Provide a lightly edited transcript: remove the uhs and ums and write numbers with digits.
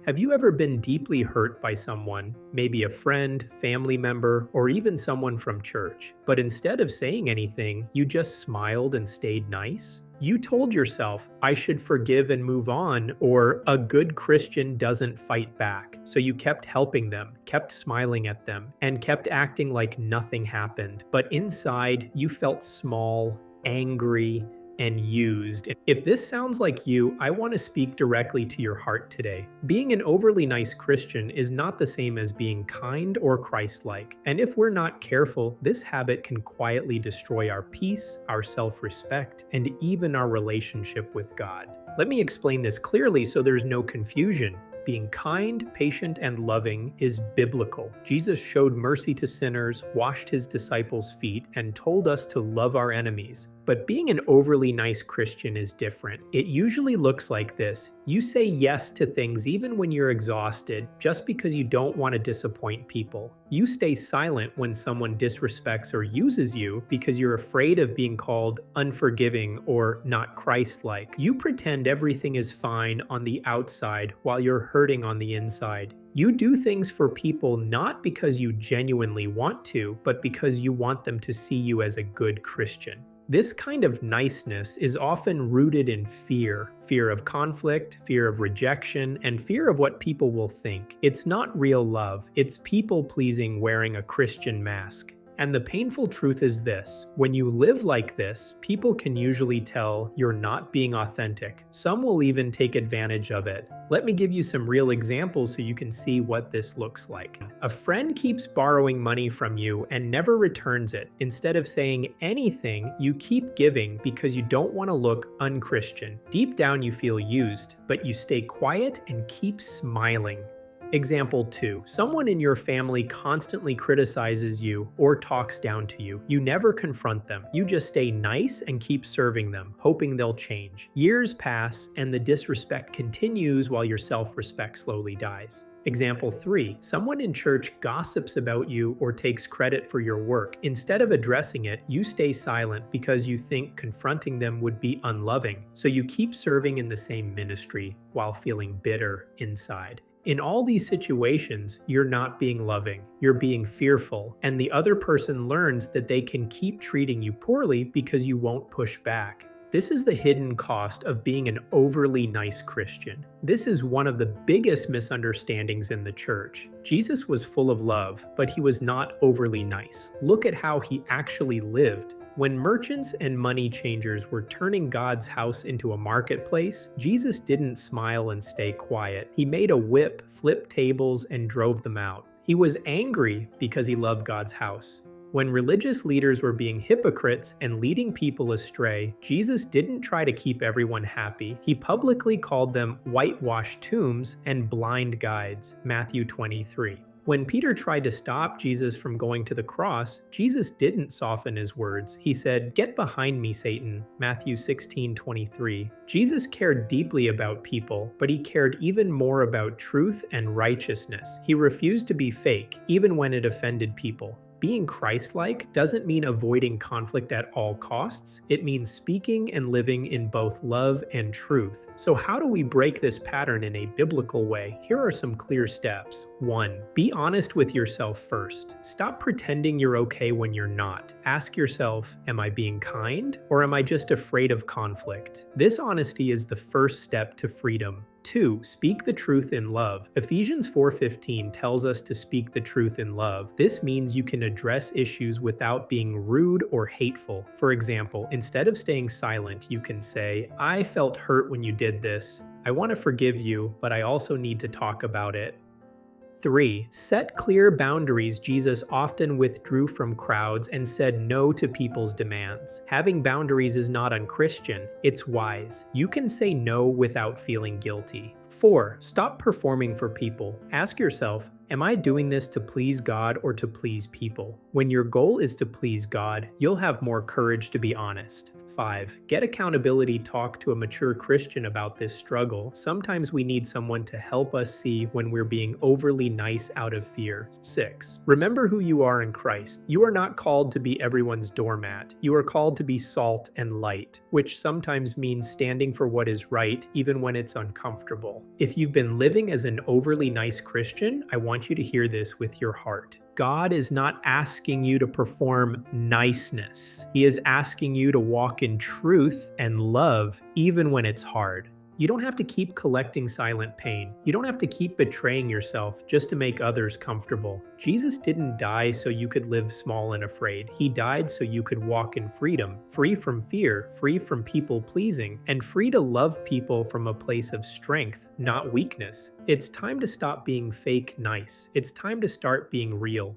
Have you ever been deeply hurt by someone, maybe a friend, family member, or even someone from church, but instead of saying anything, you just smiled and stayed nice? You told yourself, I should forgive and move on, or a good Christian doesn't fight back. So you kept helping them, kept smiling at them, and kept acting like nothing happened. But inside, you felt small, angry, and used. If this sounds like you, I want to speak directly to your heart today. Being an overly nice Christian is not the same as being kind or Christ-like. And if we're not careful, this habit can quietly destroy our peace, our self-respect, and even our relationship with God. Let me explain this clearly so there's no confusion. Being kind, patient, and loving is biblical. Jesus showed mercy to sinners, washed his disciples' feet, and told us to love our enemies. But being an overly nice Christian is different. It usually looks like this. You say yes to things even when you're exhausted, just because you don't want to disappoint people. You stay silent when someone disrespects or uses you because you're afraid of being called unforgiving or not Christ-like. You pretend everything is fine on the outside while you're hurting on the inside. You do things for people not because you genuinely want to, but because you want them to see you as a good Christian. This kind of niceness is often rooted in fear of conflict, fear of rejection, and fear of what people will think. It's not real love, it's people-pleasing wearing a Christian mask. And the painful truth is this: when you live like this, people can usually tell you're not being authentic. Some will even take advantage of it. Let me give you some real examples so you can see what this looks like. A friend keeps borrowing money from you and never returns it. Instead of saying anything, you keep giving because you don't want to look unchristian. Deep down you feel used, but you stay quiet and keep smiling. Example 2. Someone in your family constantly criticizes you or talks down to you. You never confront them. You just stay nice and keep serving them, hoping they'll change. Years pass and the disrespect continues while your self-respect slowly dies. Example 3. Someone in church gossips about you or takes credit for your work. Instead of addressing it, you stay silent because you think confronting them would be unloving. So you keep serving in the same ministry while feeling bitter inside. In all these situations, you're not being loving, you're being fearful, and the other person learns that they can keep treating you poorly because you won't push back. This is the hidden cost of being an overly nice Christian. This is one of the biggest misunderstandings in the church. Jesus was full of love, but he was not overly nice. Look at how he actually lived. When merchants and money changers were turning God's house into a marketplace, Jesus didn't smile and stay quiet. He made a whip, flipped tables, and drove them out. He was angry because he loved God's house. When religious leaders were being hypocrites and leading people astray, Jesus didn't try to keep everyone happy. He publicly called them whitewashed tombs and blind guides, Matthew 23. When Peter tried to stop Jesus from going to the cross, Jesus didn't soften his words. He said, "Get behind me, Satan," Matthew 16:23. Jesus cared deeply about people, but he cared even more about truth and righteousness. He refused to be fake, even when it offended people. Being Christ-like doesn't mean avoiding conflict at all costs. It means speaking and living in both love and truth. So how do we break this pattern in a biblical way? Here are some clear steps. 1. Be honest with yourself first. Stop pretending you're okay when you're not. Ask yourself, am I being kind, or am I just afraid of conflict? This honesty is the first step to freedom. 2. Speak the truth in love. Ephesians 4:15 tells us to speak the truth in love. This means you can address issues without being rude or hateful. For example, instead of staying silent, you can say, "I felt hurt when you did this. I want to forgive you, but I also need to talk about it." 3. Set clear boundaries. Jesus often withdrew from crowds and said no to people's demands. Having boundaries is not unchristian, it's wise. You can say no without feeling guilty. 4. Stop performing for people. Ask yourself, Am I doing this to please God or to please people? When your goal is to please God, you'll have more courage to be honest. 5. Get accountability. Talk to a mature Christian about this struggle. Sometimes we need someone to help us see when we're being overly nice out of fear. 6. Remember who you are in Christ. You are not called to be everyone's doormat. You are called to be salt and light, which sometimes means standing for what is right, even when it's uncomfortable. If you've been living as an overly nice Christian, I want you to hear this with your heart. God is not asking you to perform niceness. He is asking you to walk in truth and love, even when it's hard. You don't have to keep collecting silent pain. You don't have to keep betraying yourself just to make others comfortable. Jesus didn't die so you could live small and afraid. He died so you could walk in freedom, free from fear, free from people pleasing, and free to love people from a place of strength, not weakness. It's time to stop being fake nice. It's time to start being real.